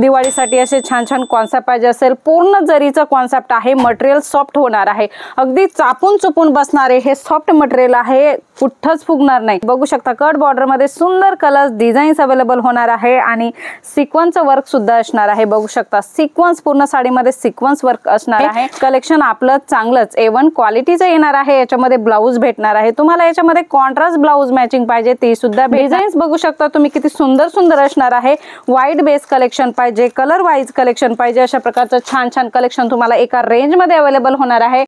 दिवाळीसाठी असे छान छान कॉन्सेप्ट पाहिजे असेल, पूर्ण जरीचं कॉन्सेप्ट आहे, मटेरियल सॉफ्ट होणार आहे, अगदी चापून चुपून बसणारे हे सॉफ्ट मटेरियल आहे, कुठंच फुगणार नाही। बघू शकता कट बॉर्डर मध्ये सुंदर कलर्स डिझाईन्स अवेलेबल होणार आहे आणि सिक्वेन्सचं वर्क सुद्धा असणार आहे। बघू शकता सिक्वेन्स पूर्ण साडीमध्ये सिक्वेन्स वर्क असणार आहे। कलेक्शन आपलं चांगलंच A1 क्वालिटीचं येणार आहे। याच्यामध्ये ब्लाऊज भेटणार आहे तुम्हाला, याच्यामध्ये कॉन्ट्रास्ट ब्लाऊज मॅचिंग पाहिजे ते सुद्धा डिझाईन्स बघू शकता तुम्ही किती सुंदर सुंदर असणार आहे। व्हाईट बेस कलेक्शन पाहिजे, कलर वाईज कलेक्शन पाहिजे, अशा प्रकारचं छान छान कलेक्शन तुम्हाला एका रेंज मध्ये अवेलेबल होणार आहे।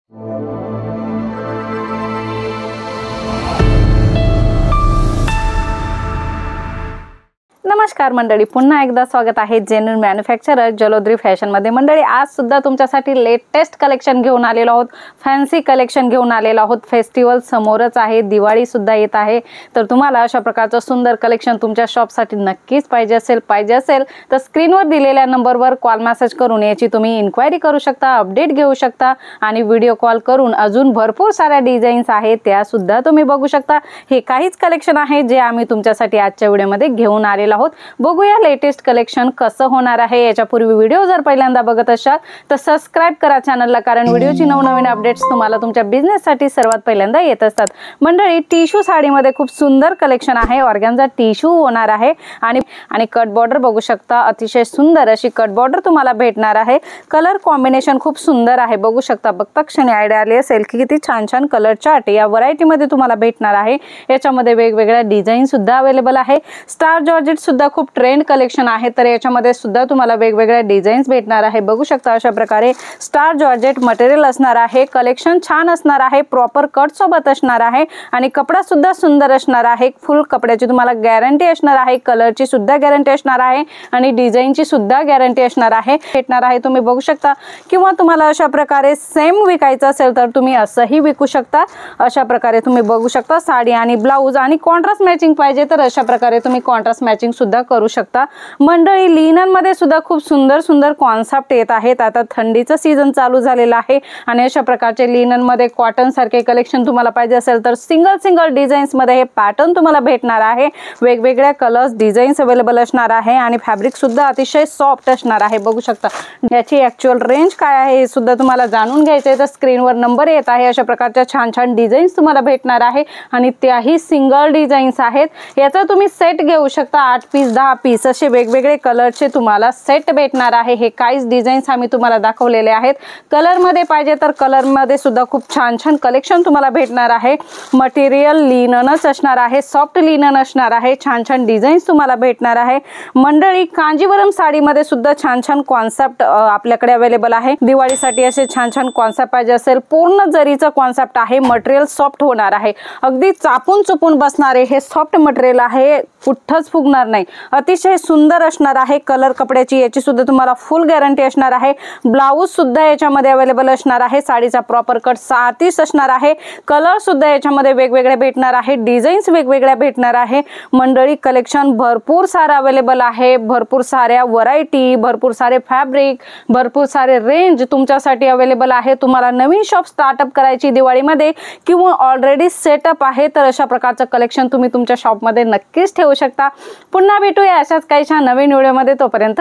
नमस्कार मंडळी, पुन्हा एकदा स्वागत आहे जेन्युइन मॅन्युफॅक्चरर जलोद्री फॅशन मध्ये। मंडळी आज सुद्धा तुमच्यासाठी लेटेस्ट कलेक्शन घेऊन आलेलो आहोत, फॅन्सी कलेक्शन घेऊन आलेलो आहोत। फेस्टिवल समोरच आहे, दिवाळी सुद्धा येत आहे, तर तुम्हाला अशा प्रकारचं सुंदर कलेक्शन तुमच्या शॉपसाठी नक्कीच पाहिजे असेल तर स्क्रीनवर दिलेल्या नंबरवर कॉल मेसेज करून याची तुम्ही इन्क्वायरी करू शकता, अपडेट घेऊ शकता आणि व्हिडिओ कॉल करून अजून भरपूर साऱ्या डिझाईन्स आहेत त्या सुद्धा तुम्ही बघू शकता। हे काहीच कलेक्शन आहे जे आम्ही तुमच्यासाठी आजच्या व्हिडिओमध्ये घेऊन आलेलो आहोत। बघूया लेटेस्ट कलेक्शन कसं होणार आहे। याच्यापूर्वी व्हिडिओ जर पहिल्यांदा बघत असाल तर सबस्क्राइब करा चॅनलला, कारण व्हिडिओची नवनवीन अपडेट्स तुम्हाला तुमच्या बिझनेस साठी सर्वात पहिल्यांदा येत असतात। मंडळी टिश्यू साडीमध्ये खूप सुंदर कलेक्शन आहे, ऑर्गॅन्झा टिश्यू होणार आहे आणि कट बॉर्डर बघू शकता, अतिशय सुंदर अशी कट बॉर्डर तुम्हाला भेटणार आहे। कलर कॉम्बिनेशन खूप सुंदर आहे, बघू शकता बघता क्षणी आयडिया आली असेल की किती छान छान कलर चार्ट या व्हरायटी मध्ये तुम्हाला भेटणार आहे। याच्यामध्ये वेगवेगळ्या डिझाईन सुद्धा अवेलेबल आहे। स्टार जॉर्जेट सुद्धा खूप ट्रेंड कलेक्शन आहे, तर याच्यामध्ये सुद्धा तुम्हाला वेगवेगळ्या डिझाईन्स भेटणार आहे। बघू शकता अशा प्रकारे स्टार जॉर्जेट मटेरियल असणार आहे, कलेक्शन छान असणार आहे, प्रॉपर कट सोबत असणार आहे आणि कपडा सुद्धा सुंदर असणार आहे। फुल कपड्याची तुम्हाला गॅरंटी असणार आहे, कलरची सुद्धा गॅरंटी असणार आहे आणि डिझाईनची सुद्धा गॅरंटी असणार आहे भेटणार आहे। तुम्ही बघू शकता, किंवा तुम्हाला अशा प्रकारे सेम विकायचं असेल तर तुम्ही असंही विकू शकता। अशा प्रकारे तुम्ही बघू शकता साडी आणि ब्लाऊज आणि कॉन्ट्रास्ट मॅचिंग पाहिजे तर अशा प्रकारे तुम्ही कॉन्ट्रास्ट मॅचिंग सुद्धा करू शकता। मंडळी लिनन मध्ये सुद्धा खूप सुंदर सुंदर कॉन्सेप्ट येत आहेत। आता थंडीचं सीझन चालू झालेला आहे आणि अशा प्रकारचे लिनन मध्ये कॉटन सारखे कलेक्शन तुम्हाला पाहिजे असेल तर सिंगल डिझाईन्स मध्ये हे पॅटर्न तुम्हाला भेटणार आहे। वेगवेगळ्या कलर्स डिझाईन्स अवेलेबल असणार आहे आणि फॅब्रिक सुद्धा अतिशय सॉफ्ट असणार आहे। बघू शकता याची ऍक्च्युअल रेंज काय आहे हे सुद्धा तुम्हाला जाणून घ्यायचे आहे तर स्क्रीनवर नंबर येत आहे। अशा प्रकारच्या छान छान डिझाईन्स तुम्हाला भेटणार आहे आणि त्याही सिंगल डिझाईन्स आहेत। याचा तुम्ही सेट घेऊ शकता, 8 पीस 10 पीस असे वेगवेगळे कलरचे तुम्हाला सेट भेटणार आहे। हे काहीच डिझाईन्स आम्ही तुम्हाला दाखवलेले आहेत। कलर मध्ये पाहिजे तर कलर मध्ये सुद्धा खूप छान छान कलेक्शन तुम्हाला भेटणार आहे। मटेरियल लिननच असणार आहे, सॉफ्ट लिनन असणार आहे, छान छान डिझाईन्स तुम्हाला भेटणार आहे। मंडळी कांजीवरम साडीमध्ये सुद्धा छान छान कॉन्सेप्ट आपल्याकडे अवेलेबल आहे। दिवाळीसाठी असे छान छान कॉन्सेप्ट पाहिजे असेल, पूर्ण जरीचं कॉन्सेप्ट आहे, मटेरियल सॉफ्ट होणार आहे, अगदी चापून चुपून बसणारे हे सॉफ्ट मटेरियल आहे, कुठंच फुगणार नाही, अतिशय सुंदर असणार आहे। कलर कपड्याची याची सुद्धा तुम्हाला फुल गॅरंटी असणार आहे। ब्लाऊज सुद्धा याच्यामध्ये अवेलेबल असणार आहे, साडीचा प्रॉपर कट 6 असणार आहे। कलर सुद्धा याच्यामध्ये वेगवेगळे भेटणार आहे, डिझाईन्स वेगवेगळ्या भेटणार आहे। मंडळी कलेक्शन भरपूर सारा अवेलेबल आहे, भरपूर साऱ्या व्हरायटी, भरपूर सारे फॅब्रिक, भरपूर सारे रेंज तुमच्यासाठी अवेलेबल आहे। तुम्हाला नवीन शॉप स्टार्टअप करायची दिवाळीमध्ये किंवा ऑलरेडी सेटअप आहे तर अशा प्रकारचं कलेक्शन तुम्ही तुमच्या शॉपमध्ये नक्कीच ठेवू शकता। पुन्हा भेटूया अशाच काही छान नवीन व्हिडिओमध्ये, तोपर्यंत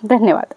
धन्यवाद।